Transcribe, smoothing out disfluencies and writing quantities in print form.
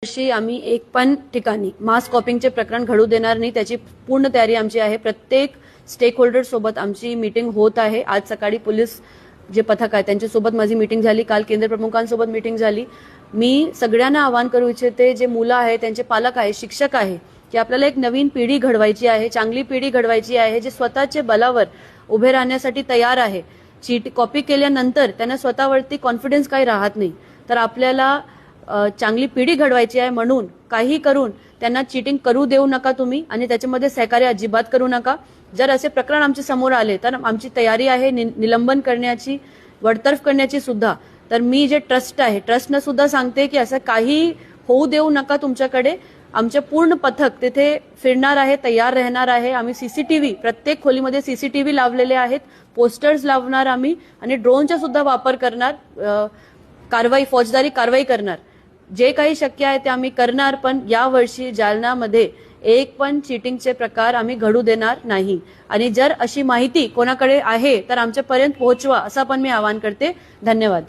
वर्षी आम्ही एक पण ठिकाणी मास कॉपिंगचे प्रकरण घडू देणार नाही, त्याची पूर्ण तयारी आमची आहे। प्रत्येक स्टेक होल्डर सोबत आमची मीटिंग होत आहे। आज सकाळी पोलीस जे पथक आहे त्यांच्यासोबत माझी मीटिंग झाली, काल केंद्र प्रमुखांसोबत मीटिंग झाली। मी सगळ्यांना आवाहन करू इच्छिते, जे मुलं आहे, त्यांचे पालक आहे, शिक्षक आहे, की आपल्याला एक नवीन पिढी घडवायची आहे, चांगली पिढी घडवायची आहे, जे स्वतःच्या बलावर उभे राहण्यासाठी तयार आहे। चीट कॉपी केल्यानंतर त्यांना स्वतःवरती कॉन्फिडन्स काही राहत नाही, तर आपल्याला चांगली पिढी घडवायची आहे। म्हणून काही करून त्यांना चीटिंग करू देऊ नका तुम्ही, आणि त्याच्यामध्ये सहकार्य अजिबात करू नका। जर असे प्रकरण आमच्या समोर आले तर आमची तयारी आहे निलंबन करण्याची, वडतर्फ करण्याची सुद्धा। तर मी जे ट्रस्ट आहे, ट्रस्टनं सुद्धा सांगते की असं काही होऊ देऊ नका तुमच्याकडे। आमचे पूर्ण पथक तिथे फिरणार आहे, तयार राहणार आहे। आम्ही सीसीटीव्ही प्रत्येक खोलीमध्ये सीसीटीव्ही लावलेले आहेत, पोस्टर्स लावणार आम्ही, आणि ड्रोनचा सुद्धा वापर करणार, कारवाई फौजदारी कारवाई करणार। जे काही शक्य आहे ते आम्ही करणार, पण यावर्षी जालनामध्ये एक पण चीटिंगचे प्रकार आम्ही घडू देणार नाही। आणि जर अशी माहिती कोणाकडे आहे तर आमच्यापर्यंत पोहोचवा, असं पण मी आवाहन करते। धन्यवाद।